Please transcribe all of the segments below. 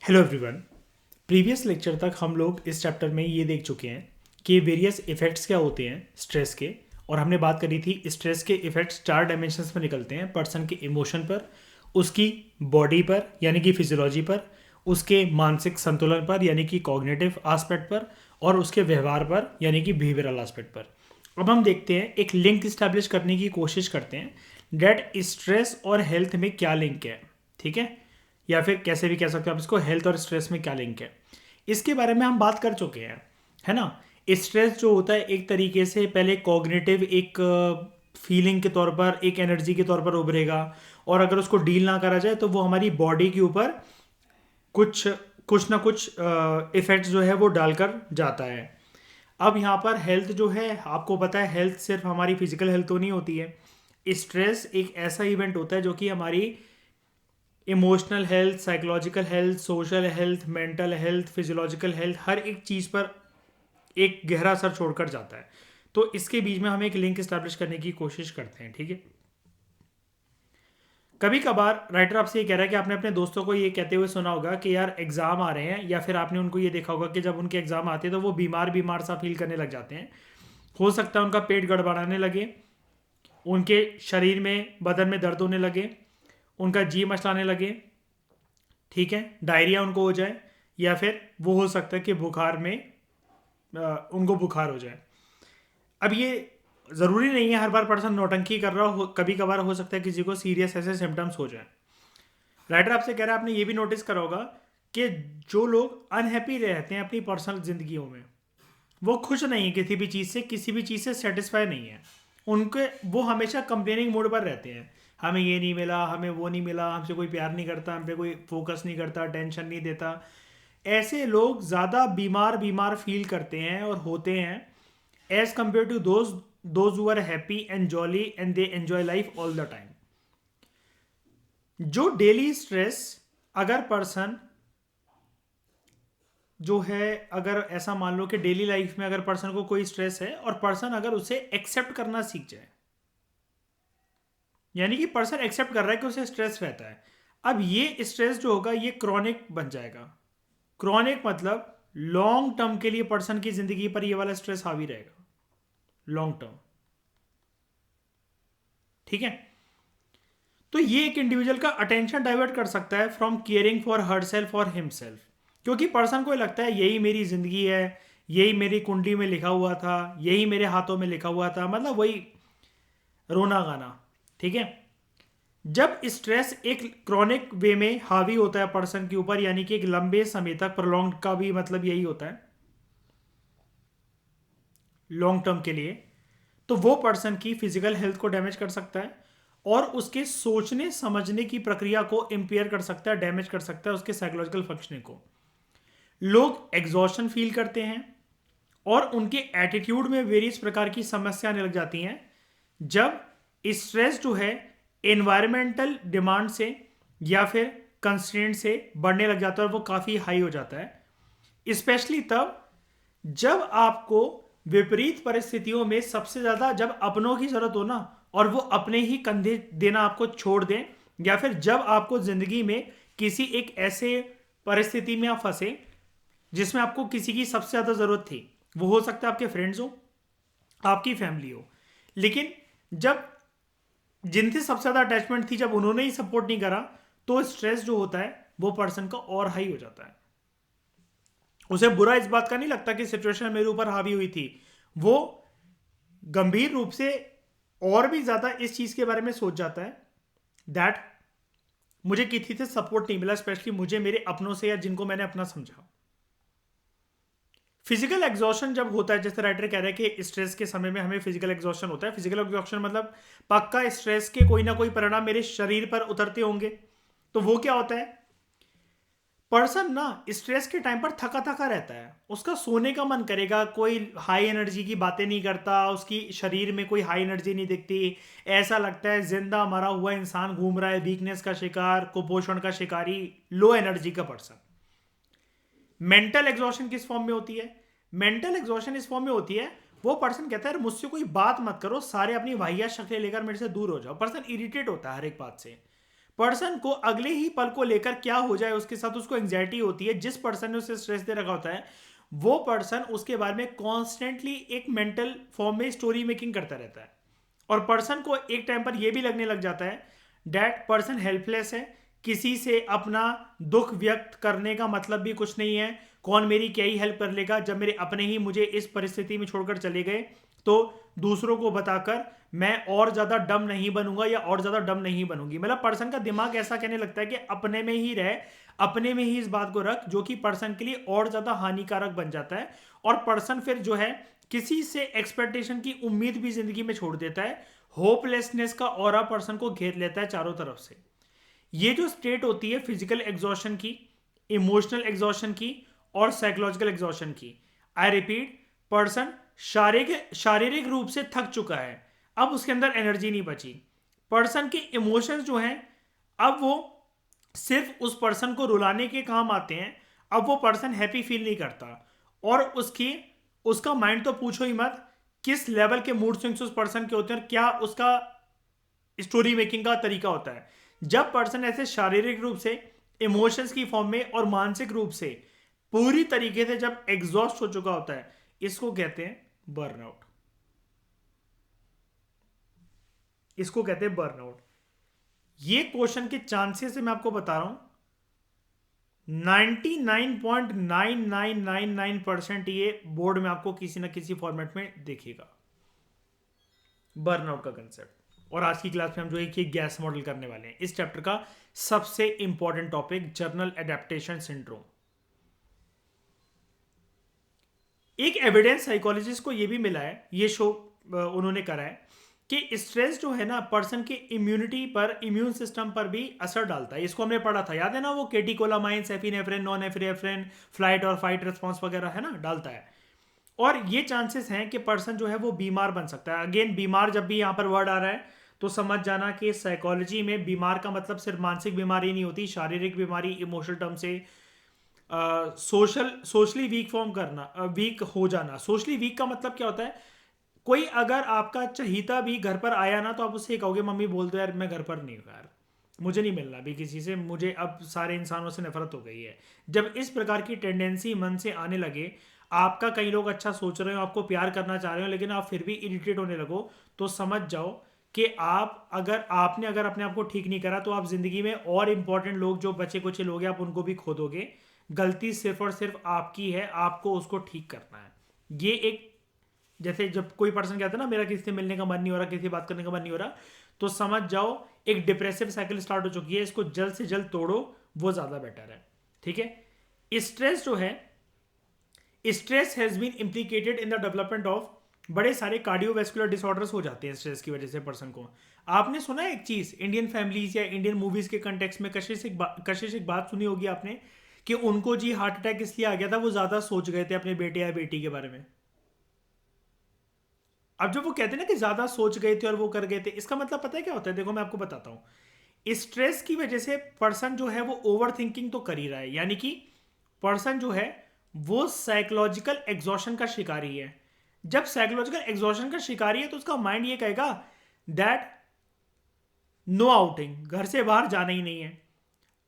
Hello everyone. Previous lecture तक हम लोग इस चैप्टर में ये देख चुके हैं कि वेरियस इफ़ेक्ट्स क्या होते हैं स्ट्रेस के। और हमने बात करी थी स्ट्रेस के इफ़ेक्ट्स 4 डायमेंशंस में निकलते हैं, पर्सन के इमोशन पर, उसकी बॉडी पर यानी कि फिजियोलॉजी पर, उसके मानसिक संतुलन पर यानी कि कॉग्निटिव एस्पेक्ट पर, और उसके व्यवहार पर यानी कि बिहेवियरल एस्पेक्ट पर। अब हम देखते हैं, एक लिंक इस्टेब्लिश करने की कोशिश करते हैं डेट स्ट्रेस और हेल्थ में क्या लिंक है। ठीक है, या फिर कैसे भी कह सकते हो आप इसको, हेल्थ और स्ट्रेस में क्या लिंक है इसके बारे में हम बात कर चुके हैं, है ना। स्ट्रेस जो होता है एक तरीके से पहले कॉग्निटिव एक फीलिंग के तौर पर, एक एनर्जी के तौर पर उभरेगा, और अगर उसको डील ना करा जाए तो वो हमारी बॉडी के ऊपर कुछ कुछ ना कुछ इफेक्ट्स जो है वो डालकर जाता है। अब यहाँ पर हेल्थ जो है, आपको पता है हेल्थ सिर्फ हमारी फिजिकल हेल्थ तो नहीं होती है। स्ट्रेस एक ऐसा इवेंट होता है जो कि हमारी emotional health, psychological health, social health, mental health, physiological health, हर एक चीज़ पर एक गहरा असर छोड़कर जाता है। तो इसके बीच में हम एक लिंक स्टैब्लिश करने की कोशिश करते हैं। ठीक है, कभी कभार राइटर आपसे ये कह रहा है कि आपने अपने दोस्तों को ये कहते हुए सुना होगा कि यार एग्जाम आ रहे हैं, या फिर आपने उनको ये देखा होगा कि जब उनके एग्जाम आते हैं तो वो बीमार बीमार सा फील करने लग जाते हैं। हो सकता है उनका पेट गड़बड़ाने लगे, उनके शरीर में, बदन में दर्द होने लगे, उनका जी मचलाने लगे, ठीक है, डायरिया उनको हो जाए, या फिर वो हो सकता है कि बुखार में उनको बुखार हो जाए। अब ये ज़रूरी नहीं है हर बार पर्सन नौटंकी कर रहा हो, कभी कभार हो सकता है किसी को सीरियस ऐसे सिम्टम्स हो जाए। राइटर आपसे कह रहा है, आपने ये भी नोटिस करा होगा कि जो लोग अनहैप्पी रहते हैं अपनी पर्सनल जिंदगियों में, वो खुश नहीं है किसी भी चीज़ से, किसी भी चीज़ से सेटिस्फाई नहीं है। उनके वो हमेशा कंप्लेनिंग मोड पर रहते हैं, हमें ये नहीं मिला, हमें वो नहीं मिला, हमसे कोई प्यार नहीं करता, हम पे कोई फोकस नहीं करता, टेंशन नहीं देता। ऐसे लोग ज़्यादा बीमार बीमार फील करते हैं और होते हैं as compare to those who are happy and jolly and they enjoy life all the time. जो डेली स्ट्रेस, अगर पर्सन जो है, अगर ऐसा मान लो कि डेली लाइफ में अगर पर्सन को कोई स्ट्रेस है और पर्सन अगर उसे एक्सेप्ट करना सीख जाए, यानी कि पर्सन एक्सेप्ट कर रहा है कि उसे स्ट्रेस रहता है, अब ये स्ट्रेस जो होगा ये क्रॉनिक बन जाएगा। क्रॉनिक मतलब लॉन्ग टर्म के लिए पर्सन की जिंदगी पर ये वाला स्ट्रेस हावी रहेगा, लॉन्ग टर्म। ठीक है, तो ये एक इंडिविजुअल का अटेंशन डाइवर्ट कर सकता है from caring for her self और हिमसेल्फ, क्योंकि पर्सन को लगता है यही मेरी जिंदगी है, यही मेरी कुंडली में लिखा हुआ था, यही मेरे हाथों में लिखा हुआ था, मतलब वही रोना गाना। ठीक है, जब स्ट्रेस एक क्रॉनिक वे में हावी होता है पर्सन के ऊपर, यानी कि एक लंबे समय तक, प्रोलॉन्ग का भी मतलब यही होता है लॉन्ग टर्म के लिए, तो वो पर्सन की फिजिकल हेल्थ को डैमेज कर सकता है और उसके सोचने समझने की प्रक्रिया को इंपेयर कर सकता है, डैमेज कर सकता है उसके साइकोलॉजिकल फंक्शनिंग को। लोग एग्जॉशन फील करते हैं और उनके एटीट्यूड में वेरियस प्रकार की समस्या आने लग जाती हैं जब स्ट्रेस जो है एनवायरमेंटल डिमांड से या फिर कंस्ट्रेंट से बढ़ने लग जाता है और वो काफ़ी हाई हो जाता है। स्पेशली तब जब आपको विपरीत परिस्थितियों में सबसे ज़्यादा जब अपनों की ज़रूरत हो ना, और वो अपने ही कंधे देना आपको छोड़ दें, या फिर जब आपको ज़िंदगी में किसी एक ऐसे परिस्थिति में आप फंसे जिसमें आपको किसी की सबसे ज़्यादा ज़रूरत थी। वो हो सकता है आपके फ्रेंड्स हो, आपकी फैमिली हो, लेकिन जब जिनसे सबसे ज़्यादा अटैचमेंट थी, जब उन्होंने ही सपोर्ट नहीं करा, तो स्ट्रेस जो होता है वो पर्सन का और हाई हो जाता है। उसे बुरा इस बात का नहीं लगता कि सिचुएशन मेरे ऊपर हावी हुई थी, वो गंभीर रूप से और भी ज़्यादा इस चीज़ के बारे में सोच जाता है दैट मुझे किसी से सपोर्ट नहीं मिला, स्पेशली मुझे मेरे अपनों से या जिनको मैंने अपना समझा। फिजिकल एग्जॉशन जब होता है, जैसे राइटर कह रहा है कि स्ट्रेस के समय में हमें फिजिकल एग्जॉशन होता है। फिजिकल एग्जॉशन मतलब पक्का स्ट्रेस के कोई ना कोई परिणाम मेरे शरीर पर उतरते होंगे। तो वो क्या होता है, पर्सन ना स्ट्रेस के टाइम पर थका थका रहता है, उसका सोने का मन करेगा, कोई हाई एनर्जी की बातें नहीं करता, उसकी शरीर में कोई हाई एनर्जी नहीं दिखती, ऐसा लगता है जिंदा मरा हुआ इंसान घूम रहा है, वीकनेस का शिकार, कुपोषण का शिकारी, लो एनर्जी का पर्सन। मेंटल एग्जॉशन किस फॉर्म में होती है, मेंटल एग्जॉशन इस फॉर्म में होती है, वो पर्सन कहता है मुझसे कोई बात मत करो, सारे अपनी वाहियात शक्लें लेकर मेरे से दूर हो जाओ। पर्सन इरिटेट होता है हर एक बात से, पर्सन को अगले ही पल को लेकर क्या हो जाए उसके साथ उसको एंग्जाइटी होती है। जिस पर्सन ने उसे स्ट्रेस दे रखा होता है वो पर्सन उसके बारे में कॉन्स्टेंटली एक मेंटल फॉर्म में स्टोरी मेकिंग करता रहता है, और पर्सन को एक टाइम पर यह भी लगने लग जाता है दैट पर्सन हेल्पलेस है, किसी से अपना दुख व्यक्त करने का मतलब भी कुछ नहीं है, कौन मेरी क्या ही हेल्प कर लेगा, जब मेरे अपने ही मुझे इस परिस्थिति में छोड़कर चले गए तो दूसरों को बताकर मैं और ज्यादा डम नहीं बनूंगा या और ज्यादा डम नहीं बनूंगी। मतलब पर्सन का दिमाग ऐसा कहने लगता है कि अपने में ही रह, अपने में ही इस बात को रख, जो कि पर्सन के लिए और ज्यादा हानिकारक बन जाता है। और पर्सन फिर जो है किसी से एक्सपेक्टेशन की उम्मीद भी जिंदगी में छोड़ देता है। होपलेसनेस का ऑरा पर्सन को घेर लेता है चारों तरफ से। ये जो स्टेट होती है फिजिकल एग्जॉशन की, इमोशनल एग्जॉशन की और साइकोलॉजिकल एग्जॉशन की। आई रिपीट, पर्सन शारीरिक रूप से थक चुका है, अब उसके अंदर एनर्जी नहीं बची। पर्सन के इमोशंस जो हैं अब वो सिर्फ उस पर्सन को रुलाने के काम आते हैं, अब वो पर्सन हैप्पी फील नहीं करता। और उसका माइंड तो पूछो ही मत किस लेवल के मूड स्विंग्स उस पर्सन के होते हैं और क्या उसका स्टोरी मेकिंग का तरीका होता है। जब पर्सन ऐसे शारीरिक रूप से, इमोशंस की फॉर्म में और मानसिक रूप से पूरी तरीके से जब एग्जॉस्ट हो चुका होता है, इसको कहते हैं बर्नआउट। इसको कहते हैं बर्नआउट। ये क्वेश्चन के चांसेस मैं आपको बता रहा हूं 99.9999% ये बोर्ड में आपको किसी ना किसी फॉर्मेट में देखेगा, बर्नआउट का कंसेप्ट। और आज की क्लास में हम जो एक गैस मॉडल करने वाले हैं, इस चैप्टर का सबसे important topic journal adaptation syndrome. एक एविडेंस साइकोलॉजिस्ट को यह भी मिला है, ये शो उन्होंने करा है कि स्ट्रेस जो है ना पर्सन के इम्यूनिटी पर, इम्यून सिस्टम पर भी असर डालता है। इसको हमने पढ़ा था, याद है ना, वो केटिकोलामाइंस, एफिनेफ्रिन, नॉन एफिनेफ्रिन, फ्लाइट और फाइट रिस्पॉन्स वगैरह है ना, डालता है। और ये चांसेस हैं कि पर्सन जो है वो बीमार बन सकता है। अगेन बीमार जब भी यहाँ पर वर्ड आ रहा है तो समझ जाना कि साइकोलॉजी में बीमार का मतलब सिर्फ मानसिक बीमारी नहीं होती, शारीरिक बीमारी, इमोशनल टर्म से सोशली वीक फॉर्म करना, वीक हो जाना। सोशली वीक का मतलब क्या होता है, कोई अगर आपका चहीता भी घर पर आया ना तो आप उससे कहोगे मम्मी बोल दो यार मैं घर पर नहीं हूँ यार, मुझे नहीं मिलना अभी किसी से, मुझे अब सारे इंसानों से नफरत हो गई है। जब इस प्रकार की टेंडेंसी मन से आने लगे, आपका कई लोग अच्छा सोच रहे हो, आपको प्यार करना चाह रहे हो, लेकिन आप फिर भी इरिटेट होने लगो, तो समझ जाओ कि आपने अगर अपने आप को ठीक नहीं करा तो आप जिंदगी में और इंपॉर्टेंट लोग जो बचे कुचे लोग हैं आप उनको भी खो दोगे। गलती सिर्फ और सिर्फ आपकी है, आपको उसको ठीक करना है। ये एक, जैसे जब कोई पर्सन कहता है ना मेरा किसी से मिलने का मन नहीं हो रहा, किसी से बात करने का मन नहीं हो रहा, तो समझ जाओ एक डिप्रेसिव साइकिल स्टार्ट हो चुकी है, इसको जल्द से जल्द तोड़ो, वो ज्यादा बेटर है। ठीक है। स्ट्रेस जो है, stress has been implicated in the development of बड़े सारे कार्डियोवैस्कुलर डिसऑर्डर्स हो जाते हैं स्ट्रेस की वजह से पर्सन को। आपने सुना है एक चीज, इंडियन फैमिलीज या इंडियन मूवीज के कंटेक्स्ट में कशिश एक बात सुनी होगी आपने कि उनको जी हार्ट अटैक इसलिए आ गया था वो ज्यादा सोच गए थे अपने बेटे या बेटी के बारे में। अब जब वो कहते हैं ना कि ज्यादा सोच गए थे और वो कर गए थे, इसका मतलब पता है क्या होता है, देखो मैं आपको बताता हूं। स्ट्रेस की वजह से पर्सन जो है वो ओवर थिंकिंग तो कर ही रहा है, यानी कि पर्सन जो है वो साइकोलॉजिकल एग्जॉशन का शिकारी है। जब साइकोलॉजिकल एग्जॉशन का शिकारी है तो उसका माइंड ये कहेगा दैट नो आउटिंग, घर से बाहर जाना ही नहीं है।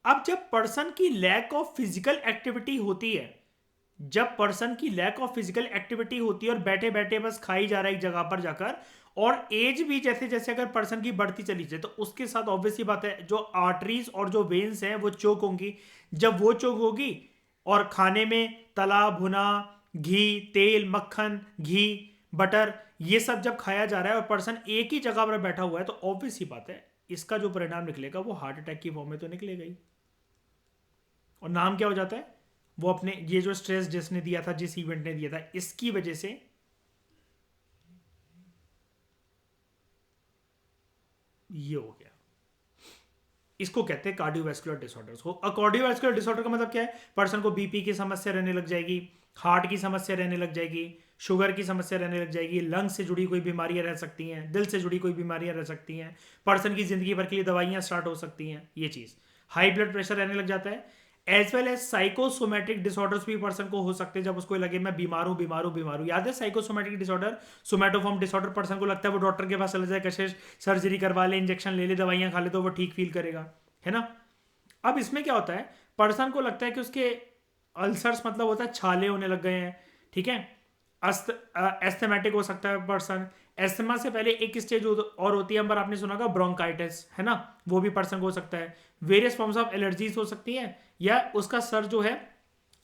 अब जब पर्सन की लैक ऑफ फिजिकल एक्टिविटी होती है, जब पर्सन की लैक ऑफ फिजिकल एक्टिविटी होती है और बैठे बैठे बस खाई जा रहा है एक जगह पर जाकर, और एज भी जैसे जैसे अगर पर्सन की बढ़ती चली जाए तो उसके साथ ऑब्वियसली बात है जो आर्टरीज और जो वेन्स हैं वो चोक होंगी। जब वो चोक होगी और खाने में तला भुना घी, तेल, मक्खन, घी, बटर, ये सब जब खाया जा रहा है और पर्सन एक ही जगह पर बैठा हुआ है, तो ऑब्वियस ही बात है इसका जो परिणाम निकलेगा वो हार्ट अटैक की फॉर्म में तो निकलेगा ही। और नाम क्या हो जाता है, वो अपने ये जो स्ट्रेस जिसने दिया था, जिस इवेंट ने दिया था, इसकी वजह से ये हो गया। इसको कहते हैं कार्डियोवैस्कुलर डिसऑर्डर्स को। कार्डियोवैस्कुलर डिसऑर्डर का मतलब क्या है, पर्सन को बीपी की समस्या रहने लग जाएगी, हार्ट की समस्या रहने लग जाएगी, शुगर की समस्या रहने लग जाएगी, लंग्स से जुड़ी कोई बीमारियां रह सकती हैं, दिल से जुड़ी कोई बीमारियां रह सकती हैं, पर्सन की जिंदगी भर के लिए दवाइयां स्टार्ट हो सकती हैं, ये चीज। हाई ब्लड प्रेशर रहने लग जाता है, as well as psychosomatic disorders भी पर्सन को हो सकते हैं जब उसको लगे मैं बीमार हूं बीमार हूं बीमार हूं। याद है psychosomatic disorder, somatoform disorder, person को लगता है वो डॉक्टर के पास चले जाए, कशिश सर्जरी करवा ले, इंजेक्शन ले ले, दवाइयां खा ले तो वो ठीक फील करेगा। है ना। अब इसमें क्या होता है, पर्सन को लगता है कि उसके अल्सर्स मतलब होता है छाले होने लग गए हैं, ठीक है। एस्थमेटिक हो सकता है पर्सन। एस्थमा से पहले एक स्टेज और होती है, पर आपने सुना होगा ब्रोंकाइटिस, है ना, वो भी पर्सन को हो सकता है। वेरियस फॉर्म्स ऑफ एलर्जीज हो सकती हैं, या उसका सर जो है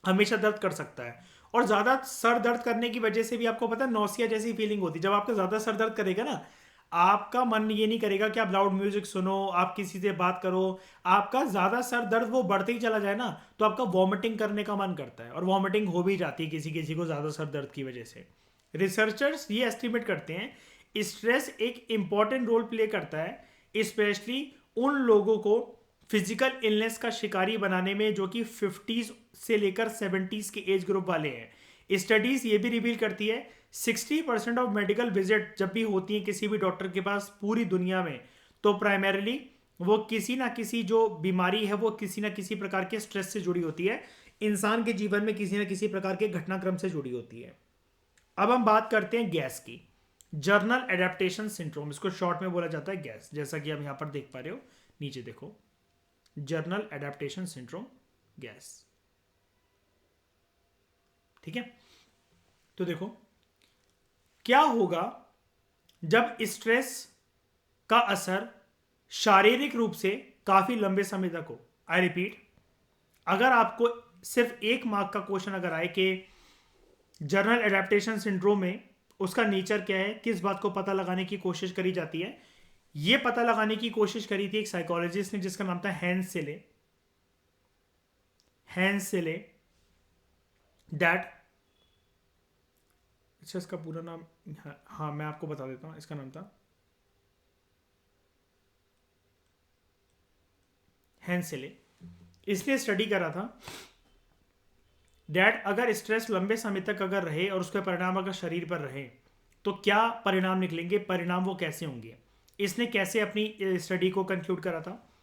हमेशा दर्द कर सकता है। और ज्यादा सर दर्द करने की वजह से भी आपको पता है नौसिया जैसी फीलिंग होती है। जब आपका ज्यादा सर दर्द करेगा ना, आपका मन ये नहीं करेगा कि आप लाउड म्यूजिक सुनो, आप किसी से बात करो। आपका ज्यादा सर दर्द वो बढ़ते ही चला जाए ना, तो आपका वॉमिटिंग करने का मन करता है, और वॉमिटिंग हो भी जाती है किसी किसी को ज्यादा सर दर्द की वजह से। रिसर्चर्स ये एस्टिमेट करते हैं स्ट्रेस एक इंपॉर्टेंट रोल प्ले करता है, स्पेशली उन लोगों को फिजिकल इलनेस का शिकारी बनाने में जो कि 50s से लेकर 70s के एज ग्रुप वाले हैं। स्टडीज ये भी रिवील करती है 60% ऑफ मेडिकल विजिट जब भी होती है किसी भी डॉक्टर के पास पूरी दुनिया में, तो प्राइमरीली वो किसी ना किसी जो बीमारी है वो किसी ना किसी प्रकार के स्ट्रेस से जुड़ी होती है, इंसान के जीवन में किसी ना किसी प्रकार के घटनाक्रम से जुड़ी होती है। अब हम बात करते हैं गैस की। जर्नल एडेप्टेशन सिंड्रोम, इसको शॉर्ट में बोला जाता है गैस, जैसा कि आप यहां पर देख पा रहे हो, नीचे देखो, जर्नल एडेप्टेशन सिंड्रोम, गैस, ठीक है। तो देखो क्या होगा जब स्ट्रेस का असर शारीरिक रूप से काफी लंबे समय तक हो। आई रिपीट, अगर आपको सिर्फ एक मार्क का क्वेश्चन अगर आए कि जर्नल एडेप्टेशन सिंड्रोम में उसका नेचर क्या है, किस बात को पता लगाने की कोशिश करी जाती है, ये पता लगाने की कोशिश करी थी एक साइकोलॉजिस्ट ने जिसका नाम था हैंस सेले। दैट, अच्छा इसका पूरा नाम, हाँ मैं आपको बता देता हूँ, इसका नाम था हैंस सेले। इसने स्टडी करा था डैट अगर स्ट्रेस लंबे समय तक अगर रहे और उसके परिणाम अगर शरीर पर रहे तो क्या परिणाम निकलेंगे, परिणाम वो कैसे होंगे। इसने कैसे अपनी स्टडी को कंक्लूड करा था।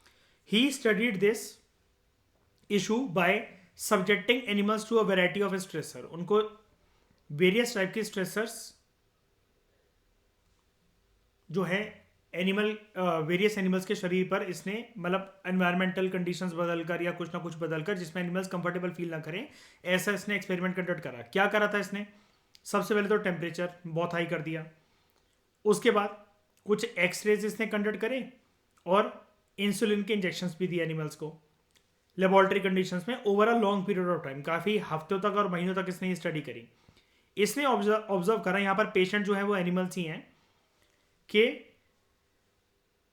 He studied this issue by subjecting animals to a variety of stressor. उनको वेरियस टाइप के स्ट्रेसर्स जो है एनिमल, वेरियस एनिमल्स के शरीर पर इसने मतलब एनवायरमेंटल कंडीशंस बदलकर या कुछ ना कुछ बदलकर जिसमें एनिमल्स कंफर्टेबल फील ना करें, ऐसा इसने एक्सपेरिमेंट कंडक्ट करा। क्या करा था इसने, सबसे पहले तो टेम्परेचर बहुत हाई कर दिया, उसके बाद कुछ एक्सरेज इसने कंडक्ट करे और इंसुलिन के इंजेक्शंस भी दिए एनिमल्स को लेबोरेटरी कंडीशंस में over a long period of time, काफ़ी हफ्तों तक और महीनों तक इसने ये स्टडी करी। इसने ऑब्जर्व करा, यहाँ पर पेशेंट जो है वो एनिमल्स ही हैं, कि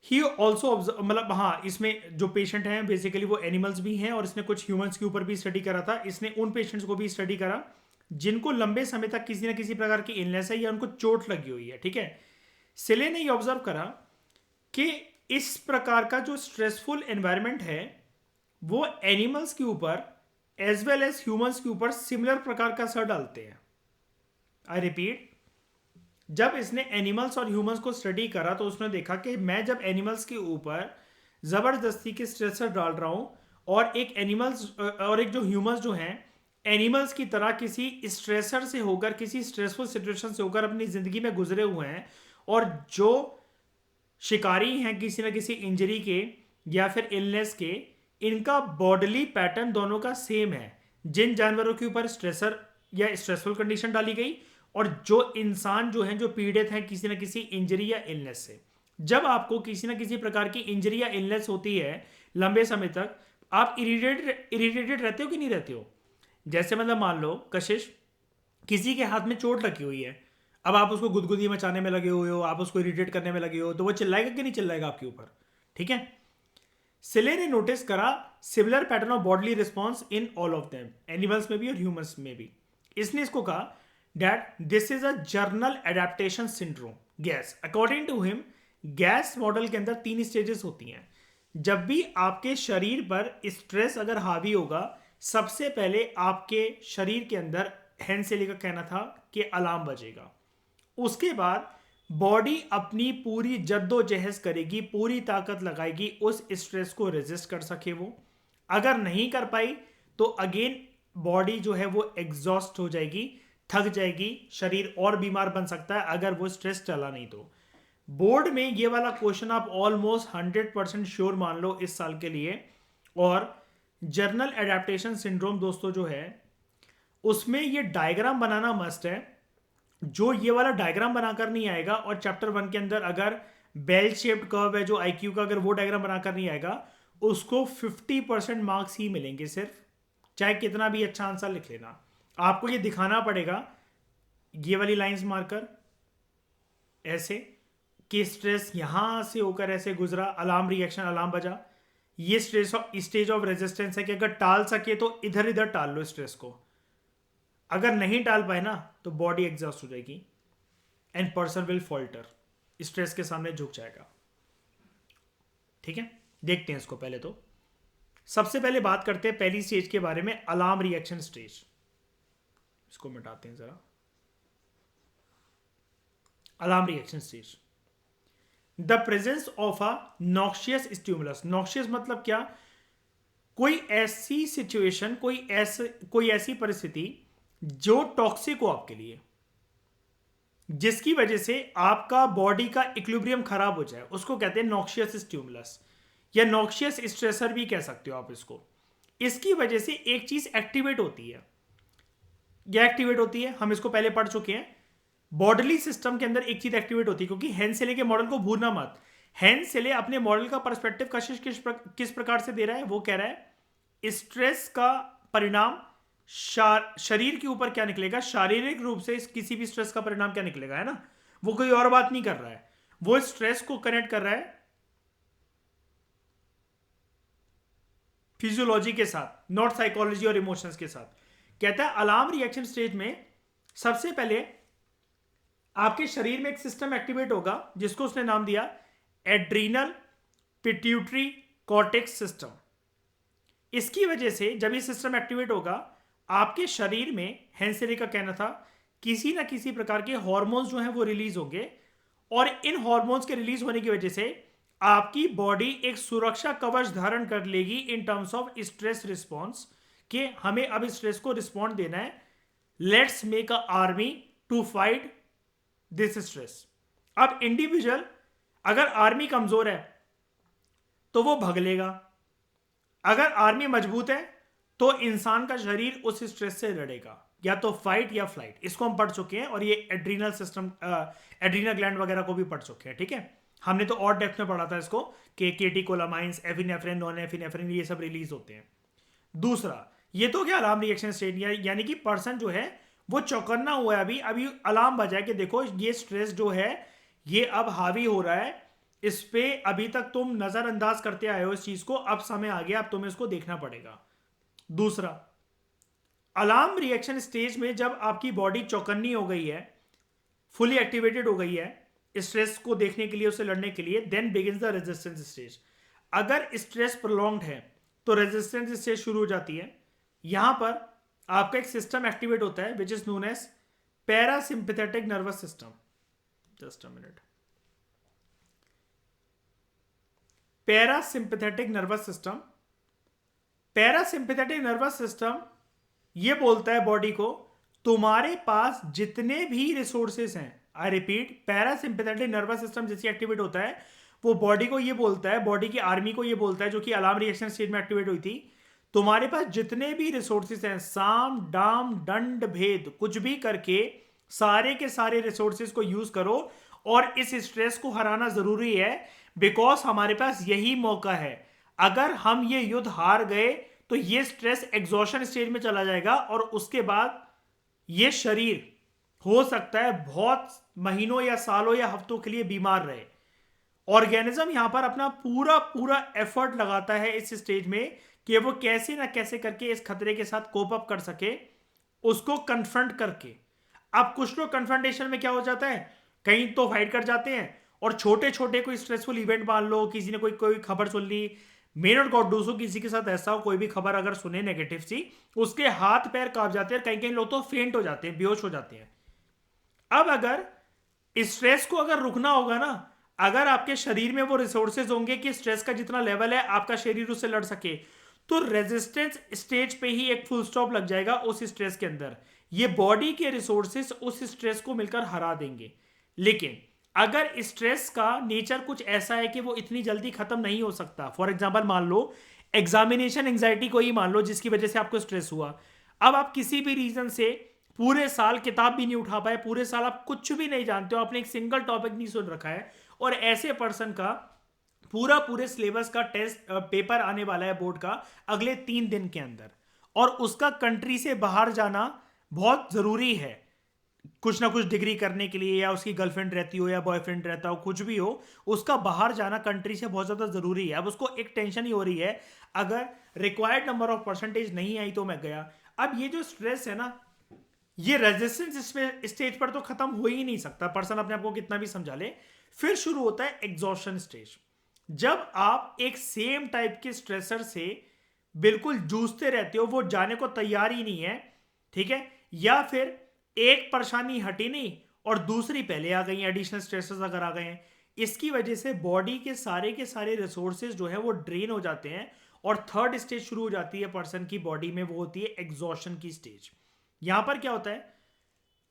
ही ऑल्सो मतलब हाँ इसमें जो पेशेंट हैं बेसिकली वो एनिमल्स भी हैं, और इसने कुछ ह्यूमंस के ऊपर भी स्टडी करा था। इसने उन पेशेंट्स को भी स्टडी करा जिनको लंबे समय तक किसी ना किसी प्रकार की इलनेस है या उनको चोट लगी हुई है, ठीक है। सिले ने ये ऑब्जर्व करा कि इस प्रकार का जो स्ट्रेसफुल एनवायरनमेंट है वो एनिमल्स के ऊपर एज वेल एज ह्यूमंस के ऊपर सिमिलर प्रकार का असर डालते हैं। आई रिपीट, जब इसने एनिमल्स और ह्यूमंस को स्टडी करा तो उसने देखा कि मैं जब एनिमल्स के ऊपर जबरदस्ती के स्ट्रेसर डाल रहा हूं और एक एनिमल्स और एक जो ह्यूमंस जो हैं एनिमल्स की तरह किसी स्ट्रेसर से होकर, किसी स्ट्रेसफुल सिचुएशन से होकर अपनी जिंदगी में गुजरे हुए हैं, और जो शिकारी हैं किसी ना किसी इंजरी के या फिर इलनेस के, इनका बॉडली पैटर्न दोनों का सेम है। जिन जानवरों के ऊपर स्ट्रेसर या स्ट्रेसफुल कंडीशन डाली गई और जो इंसान जो हैं जो पीड़ित हैं किसी ना किसी इंजरी या इलनेस से, जब आपको किसी ना किसी प्रकार की इंजरी या इलनेस होती है लंबे समय तक, आप इरिटेटेड रहते हो कि नहीं रहते हो। जैसे मतलब मान लो कशिश, किसी के हाथ में चोट लगी हुई है, अब आप उसको गुदगुदी मचाने में लगे हुए हो, आप उसको इरिटेट करने में लगे हो, तो वो चिल्लाएगा कि नहीं चिल्लाएगा आपके ऊपर, ठीक है। सिले ने नोटिस करा similar pattern of bodily response in all of them, animals में भी और ह्यूमंस में भी। इसने इसको कहा that this is a general adaptation syndrome, GAS. According to him, GAS model के अंदर 3 स्टेजेस होती हैं। जब भी आपके शरीर पर स्ट्रेस अगर हावी होगा, सबसे पहले आपके शरीर के अंदर हेंसेली का कहना था कि अलार्म बजेगा। उसके बाद बॉडी अपनी पूरी जद्दोजहद करेगी, पूरी ताकत लगाएगी उस स्ट्रेस को रेजिस्ट कर सके वो। अगर नहीं कर पाई तो अगेन बॉडी जो है वो एग्जॉस्ट हो जाएगी, थक जाएगी, शरीर और बीमार बन सकता है अगर वो स्ट्रेस चला नहीं तो। बोर्ड में ये वाला क्वेश्चन आप ऑलमोस्ट 100% श्योर मान लो इस साल के लिए। और जर्नल एडेप्टेशन सिंड्रोम दोस्तों जो है उसमें ये डायग्राम बनाना मस्ट है। जो ये वाला डायग्राम बनाकर नहीं आएगा और चैप्टर 1 के अंदर अगर बेल शेप्ड कर्व है जो आईक्यू का, अगर वो डायग्राम बनाकर नहीं आएगा उसको 50% मार्क्स ही मिलेंगे सिर्फ, चाहे कितना भी अच्छा आंसर लिख लेना। आपको ये दिखाना पड़ेगा ये वाली लाइंस मारकर ऐसे कि स्ट्रेस यहां से होकर ऐसे गुजरा, अलार्म रिएक्शन, अलार्म बजा। ये स्टेज ऑफ रेजिस्टेंस है कि अगर टाल सके तो इधर इधर टाल लो स्ट्रेस को, अगर नहीं टाल पाए ना तो बॉडी एग्जॉस्ट हो जाएगी and person will falter, stress के सामने झुक जाएगा। ठीक है, देखते हैं इसको। पहले तो सबसे पहले बात करते हैं पहली स्टेज के बारे में, अलार्म रिएक्शन स्टेज। इसको मिटाते हैं जरा। Alarm reaction stage, the presence of a noxious stimulus. Noxious मतलब क्या? कोई ऐसी सिचुएशन, कोई ऐसी परिस्थिति जो टॉक्सिक हो आपके लिए, जिसकी वजह से आपका बॉडी का इक्विलिब्रियम खराब हो जाए, उसको कहते हैं नॉक्शियस स्टिमुलस या नॉक्शियस स्ट्रेसर भी कह सकते हो आप इसको। इसकी वजह से एक चीज एक्टिवेट होती है। क्या एक्टिवेट होती है? हम इसको पहले पढ़ चुके हैं। बॉडीली सिस्टम के अंदर एक चीज एक्टिवेट होती है, क्योंकि हेंसेले के मॉडल को भूलना मत। हेंसेले अपने मॉडल का पर्सपेक्टिव कशिश किस प्रकार से दे रहा है? वो कह रहा है स्ट्रेस का परिणाम शरीर के ऊपर क्या निकलेगा, शारीरिक रूप से किसी भी स्ट्रेस का परिणाम क्या निकलेगा, है ना। वो कोई और बात नहीं कर रहा है, वो स्ट्रेस को कनेक्ट कर रहा है फिजियोलॉजी के साथ, नॉट साइकोलॉजी और इमोशंस के साथ। कहता है अलार्म रिएक्शन स्टेज में सबसे पहले आपके शरीर में एक सिस्टम एक्टिवेट होगा जिसको उसने नाम दिया एड्रीनल पिट्यूटरी कॉर्टेक्स सिस्टम। इसकी वजह से जब ये सिस्टम एक्टिवेट होगा आपके शरीर में, हेंसेले का कहना था, किसी ना किसी प्रकार के हार्मोन्स जो हैं वो रिलीज होंगे, और इन हार्मोन्स के रिलीज होने की वजह से आपकी बॉडी एक सुरक्षा कवच धारण कर लेगी in terms of stress response, कि हमें अब स्ट्रेस को रिस्पॉन्ड देना है। Let's make a army to fight this stress. अब इंडिविजुअल, अगर आर्मी कमजोर है तो वो भग लेगा, अगर आर्मी मजबूत है तो इंसान का शरीर उस स्ट्रेस से लड़ेगा, या तो फाइट या फ्लाइट। इसको हम पढ़ चुके हैं, और ये एड्रीनल सिस्टम, एड्रीनल ग्लैंड वगैरह को भी पढ़ चुके हैं। ठीक है, हमने तो और डेप्थ में पढ़ा था इसको कि केटिकोलामाइंस, एफिनेफ्रिन, नॉन एफिनेफ्रिन, ये सब रिलीज होते हैं। दूसरा, ये तो क्या अलार्म रिएक्शन स्टेज, यानी कि पर्सन जो है वो चौकन्ना हुआ है, अभी अलार्म बजा है कि देखो ये स्ट्रेस जो है ये अब हावी हो रहा है इस पे, अभी तक तुम नजरअंदाज करते आए हो इस चीज को, अब समय आ गया, अब तुम्हें इसको देखना पड़ेगा। दूसरा, अलार्म रिएक्शन स्टेज में जब आपकी बॉडी चौकन्नी हो गई है, फुली एक्टिवेटेड हो गई है स्ट्रेस को देखने के लिए, उससे लड़ने के लिए, then begins the resistance stage. अगर स्ट्रेस प्रोलॉन्ग्ड है तो रेजिस्टेंस स्टेज शुरू हो जाती है। यहां पर आपका एक सिस्टम एक्टिवेट होता है which is known as parasympathetic nervous system. Just a minute. Parasympathetic nervous system, parasympathetic nervous system ये बोलता है बॉडी को तुम्हारे पास जितने भी रिसोर्सेस हैं, I repeat, parasympathetic nervous system जैसे एक्टिवेट होता है वो बॉडी को ये बोलता है, बॉडी की आर्मी को ये बोलता है जो कि अलार्म रिएक्शन स्टेज में एक्टिवेट हुई थी, तुम्हारे पास जितने भी रिसोर्सेस हैं, साम दाम दंड भेद कुछ भी करके सारे के सारे रिसोर्सेस को यूज करो, और इस स्ट्रेस को हराना जरूरी है, बिकॉज हमारे पास यही मौका है। अगर हम ये युद्ध हार गए तो ये स्ट्रेस एग्जॉशन स्टेज में चला जाएगा, और उसके बाद ये शरीर हो सकता है बहुत महीनों या सालों या हफ्तों के लिए बीमार रहे। ऑर्गेनिज्म यहां पर अपना पूरा पूरा एफर्ट लगाता है इस स्टेज में कि वो कैसे ना कैसे करके इस खतरे के साथ कोप अप कर सके, उसको कन्फ्रंट करके। अब कुछ लोग कन्फ्रंटेशन में क्या हो जाता है, कहीं तो फाइट कर जाते हैं, और छोटे छोटे कोई स्ट्रेसफुल इवेंट मान लो, किसी ने कोई खबर सुन ली, may not God do so, किसी के साथ ऐसा हो, कोई भी खबर अगर सुने नेगेटिव सी, उसके हाथ पैर कांप जाते हैं, कहीं कहीं लोग तो फेंट हो जाते हैं, बेहोश हो जाते हैं। अब अगर स्ट्रेस को अगर रुकना होगा ना, अगर आपके शरीर में वो रिसोर्सेज होंगे कि स्ट्रेस का जितना लेवल है आपका शरीर उससे लड़ सके, तो रेजिस्टेंस स्टेज पे ही एक फुल स्टॉप लग जाएगा उस स्ट्रेस के अंदर। ये बॉडी के रिसोर्सेज उस स्ट्रेस को मिलकर हरा देंगे। लेकिन अगर स्ट्रेस का नेचर कुछ ऐसा है कि वो इतनी जल्दी खत्म नहीं हो सकता, फॉर एग्जाम्पल मान लो एग्जामिनेशन एंग्जाइटी को ही मान लो जिसकी वजह से आपको स्ट्रेस हुआ। अब आप किसी भी रीजन से पूरे साल किताब भी नहीं उठा पाए, पूरे साल आप कुछ भी नहीं जानते हो, आपने एक सिंगल टॉपिक नहीं सुन रखा है, और ऐसे पर्सन का पूरे सिलेबस का टेस्ट पेपर आने वाला है बोर्ड का अगले 3 दिन के अंदर, और उसका कंट्री से बाहर जाना बहुत जरूरी है कुछ ना कुछ डिग्री करने के लिए, या उसकी गर्लफ्रेंड रहती हो या बॉयफ्रेंड रहता हो, कुछ भी हो, उसका बाहर जाना कंट्री से बहुत ज़्यादा ज़रूरी है। अब उसको एक टेंशन ही हो रही है, अगर रिक्वायर्ड नंबर ऑफ परसेंटेज नहीं आई तो मैं गया। अब ये जो स्ट्रेस है ना, ये रेजिस्टेंस स्टेज पर तो खत्म हो ही नहीं सकता, पर्सन अपने आप को कितना भी समझा ले। फिर शुरू होता है एग्जॉशन स्टेज, जब आप एक सेम टाइप के स्ट्रेसर से बिल्कुल जूझते रहते हो, वो जाने को तैयार ही नहीं है, ठीक है, या फिर एक परेशानी हटी नहीं और दूसरी पहले आ गई, एडिशनल स्ट्रेसेस अगर आ गए हैं, इसकी वजह से बॉडी के सारे रिसोर्सेज जो है वो ड्रेन हो जाते हैं, और थर्ड स्टेज शुरू हो जाती है पर्सन की बॉडी में, वो होती है एग्जॉशन की स्टेज। यहां पर क्या होता है,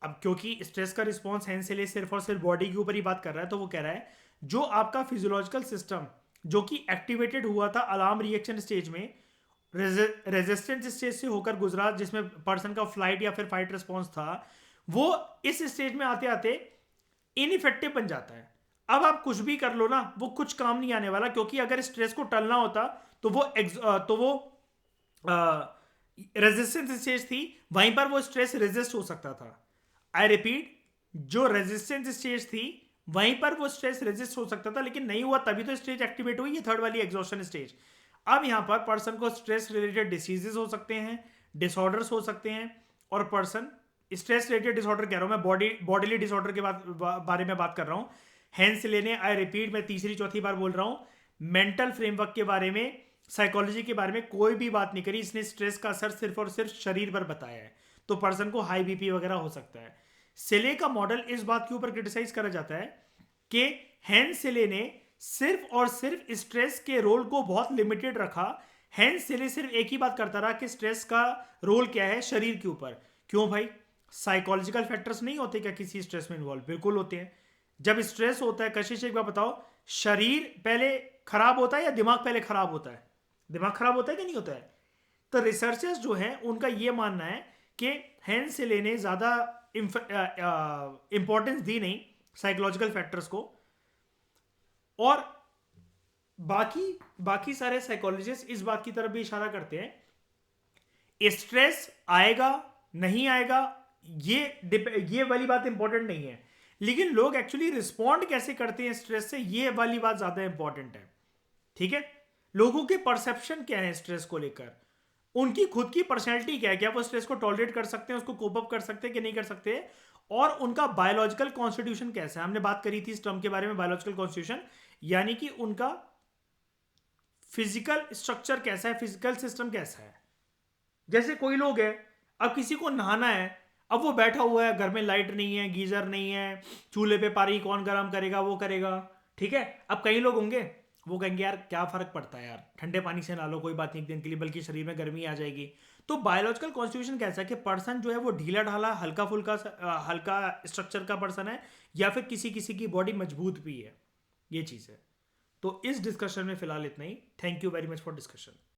अब क्योंकि स्ट्रेस का रिस्पॉन्स हैंड से ले सिर्फ और सिर्फ बॉडी के ऊपर ही बात कर रहा है, तो वो कह रहा है जो आपका फिजियोलॉजिकल सिस्टम जो कि एक्टिवेटेड हुआ था अलार्म रिएक्शन स्टेज में, रेजिस्टेंस स्टेज से होकर गुजरा, जिसमें पर्सन का फ्लाइट या फिर फाइट रिस्पॉन्स था, वो इस स्टेज में आते आते इनइफेक्टिव बन जाता है। अब आप कुछ भी कर लो ना, वो कुछ काम नहीं आने वाला, क्योंकि अगर स्ट्रेस को टलना होता तो वो रेजिस्टेंस स्टेज थी, वहीं पर वो स्ट्रेस रेजिस्ट हो सकता था। आई रिपीट, जो रेजिस्टेंस स्टेज थी वहीं पर वो स्ट्रेस रेजिस्ट हो सकता था, लेकिन नहीं हुआ, तभी तो स्टेज एक्टिवेट हुई, ये थर्ड वाली एग्जॉशन स्टेज। अब यहां पर पर्सन को स्ट्रेस रिलेटेड डिसीजेस हो सकते हैं, डिसऑर्डर्स हो सकते हैं, और पर्सन स्ट्रेस रिलेटेड डिसऑर्डर कह रहा हूं मैं, बॉडीली डिसऑर्डर के बारे में बात कर रहा हूं। हैंस लेने, आई रिपीट, मैं तीसरी चौथी बार बोल रहा हूं, मेंटल फ्रेमवर्क के बारे में, साइकोलॉजी के बारे में कोई भी बात नहीं करी, इसने स्ट्रेस का असर सिर्फ और सिर्फ शरीर पर बताया है, तो पर्सन को हाई बीपी वगैरह हो सकता है। सेले का मॉडल इस बात के ऊपर क्रिटिसाइज करा जाता है कि हैंस सेले ने सिर्फ और सिर्फ स्ट्रेस के रोल को बहुत लिमिटेड रखा। हैंस सेले सिर्फ एक ही बात करता रहा कि स्ट्रेस का रोल क्या है शरीर के ऊपर। क्यों भाई, साइकोलॉजिकल फैक्टर्स नहीं होते क्या किसी स्ट्रेस में इन्वॉल्व? बिल्कुल होते हैं। जब स्ट्रेस होता है, कशिश एक बार बताओ, शरीर पहले खराब होता है या दिमाग पहले खराब होता है? दिमाग खराब होता है कि नहीं होता है? तो रिसर्चर्स जो हैं उनका ये मानना है कि हैंस सेले ने ज्यादा इंपॉर्टेंस दी नहीं साइकोलॉजिकल फैक्टर्स को, और बाकी सारे साइकोलॉजिस्ट इस बात की तरफ भी इशारा करते हैं स्ट्रेस आएगा नहीं आएगा, ये वाली बात इंपॉर्टेंट नहीं है, लेकिन लोग एक्चुअली रिस्पॉन्ड कैसे करते हैं स्ट्रेस से, ये वाली बात ज्यादा इंपॉर्टेंट है। ठीक है, लोगों के परसेप्शन क्या है स्ट्रेस को लेकर, उनकी खुद की पर्सनैलिटी क्या है, क्या वो स्ट्रेस को टॉलरेट कर सकते हैं, उसको कोप अप कर सकते हैं कि नहीं कर सकते, और उनका बायोलॉजिकल कॉन्स्टिट्यूशन कैसा है। हमने बात करी थी इस टर्म के बारे में, बायोलॉजिकल कॉन्स्टिट्यूशन, यानी कि उनका फिजिकल स्ट्रक्चर कैसा है, फिजिकल सिस्टम कैसा है। जैसे कोई लोग है, अब किसी को नहाना है, अब वो बैठा हुआ है, घर में लाइट नहीं है, गीजर नहीं है, चूल्हे पे पानी कौन गर्म करेगा, वो करेगा, ठीक है। अब कई लोग होंगे वो कहेंगे यार क्या फर्क पड़ता है यार, ठंडे पानी से नहा लो, कोई बात नहीं एक दिन के लिए, बल्कि शरीर में गर्मी आ जाएगी। तो बायोलॉजिकल कॉन्स्टिट्यूशन कैसा है कि पर्सन जो है वो ढीला ढाला हल्का फुल्का हल्का स्ट्रक्चर का पर्सन है, या फिर किसी किसी की बॉडी मजबूत भी है, ये चीज़ है। तो इस डिस्कशन में फिलहाल इतना ही। Thank you very much for discussion.